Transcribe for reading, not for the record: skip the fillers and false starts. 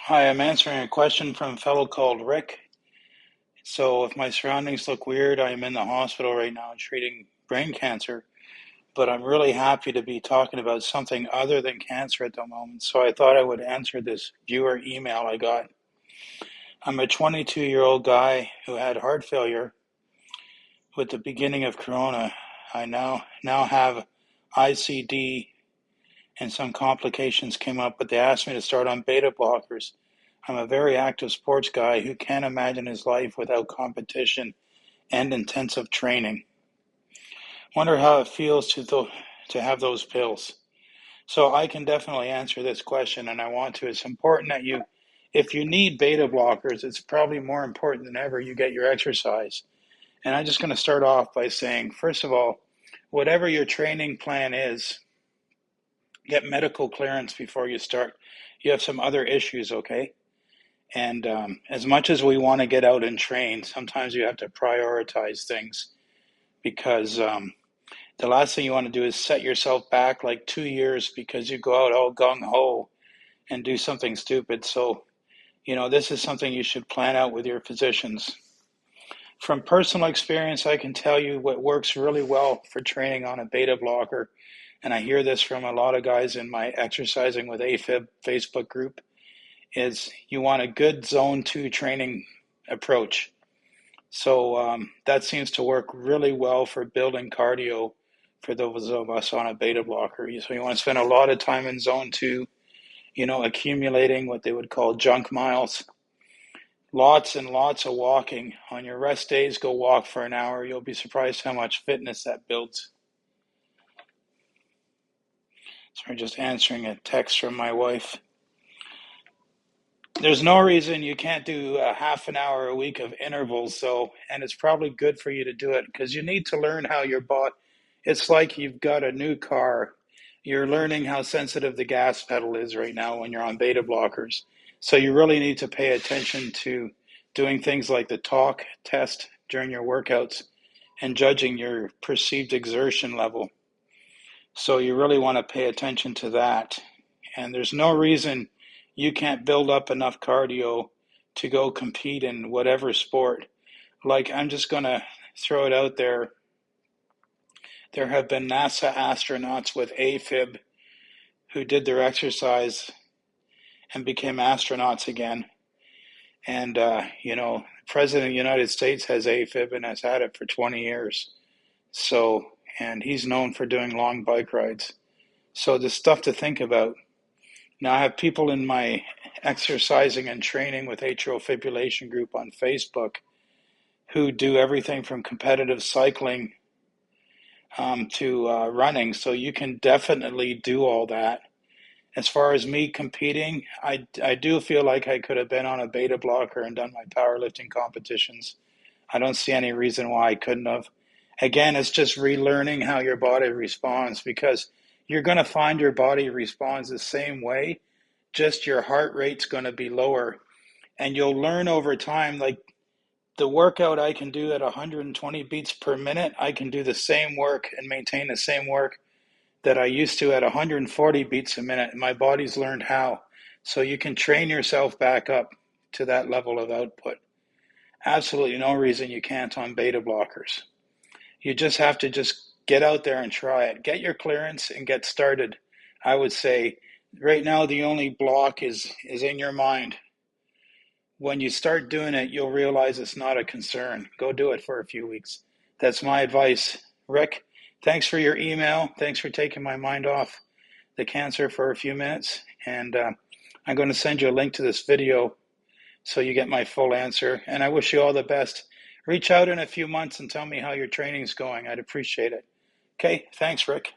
Hi, I'm answering a question from a fellow called Rick. So, if my surroundings look weird, I'm in the hospital right now treating brain cancer, but I'm really happy to be talking about something other than cancer at the moment. So, I thought I would answer this viewer email I got. I'm a 22-year-old guy who had heart failure with the beginning of corona. I now have ICD and some complications came up, but they asked me to start on beta blockers. I'm a very active sports guy who can't imagine his life without competition and intensive training. Wonder how it feels to have those pills. So I can definitely answer this question, and I want to. It's important that if you need beta blockers, it's probably more important than ever you get your exercise. And I'm just going to start off by saying, first of all, whatever your training plan is, get medical clearance before you start. You have some other issues, okay? And as much as we want to get out and train, sometimes you have to prioritize things because the last thing you want to do is set yourself back like 2 years because you go out all gung ho and do something stupid. So, this is something you should plan out with your physicians. From personal experience, I can tell you what works really well for training on a beta blocker. And I hear this from a lot of guys in my Exercising with AFIB Facebook group, is you want a good zone 2 training approach. So that seems to work really well for building cardio for those of us on a beta blocker. So you want to spend a lot of time in zone 2, accumulating what they would call junk miles. Lots and lots of walking. On your rest days, go walk for an hour. You'll be surprised how much fitness that builds. So I'm just answering a text from my wife. There's no reason you can't do a half an hour a week of intervals, and it's probably good for you to do it because you need to learn how your body, it's like you've got a new car. You're learning how sensitive the gas pedal is right now when you're on beta blockers. So you really need to pay attention to doing things like the talk test during your workouts and judging your perceived exertion level. So you really want to pay attention to that. And there's no reason you can't build up enough cardio to go compete in whatever sport. Like, I'm just going to throw it out there. There have been NASA astronauts with AFib who did their exercise and became astronauts again. And, the President of the United States has AFib and has had it for 20 years. And he's known for doing long bike rides. So there's stuff to think about. Now, I have people in my exercising and training with atrial fibrillation group on Facebook who do everything from competitive cycling to running. So you can definitely do all that. As far as me competing, I do feel like I could have been on a beta blocker and done my powerlifting competitions. I don't see any reason why I couldn't have. Again, it's just relearning how your body responds because you're going to find your body responds the same way, just your heart rate's going to be lower. And you'll learn over time, like the workout I can do at 120 beats per minute, I can do the same work and maintain the same work that I used to at 140 beats a minute. And my body's learned how. So you can train yourself back up to that level of output. Absolutely no reason you can't on beta blockers. You just have to just get out there and try it. Get your clearance and get started. I would say right now the only block is in your mind. When you start doing it, you'll realize it's not a concern. Go do it for a few weeks. That's my advice. Rick, thanks for your email. Thanks for taking my mind off the cancer for a few minutes. And I'm going to send you a link to this video so you get my full answer. And I wish you all the best. Reach out in a few months and tell me how your training's going. I'd appreciate it. Okay, thanks, Rick.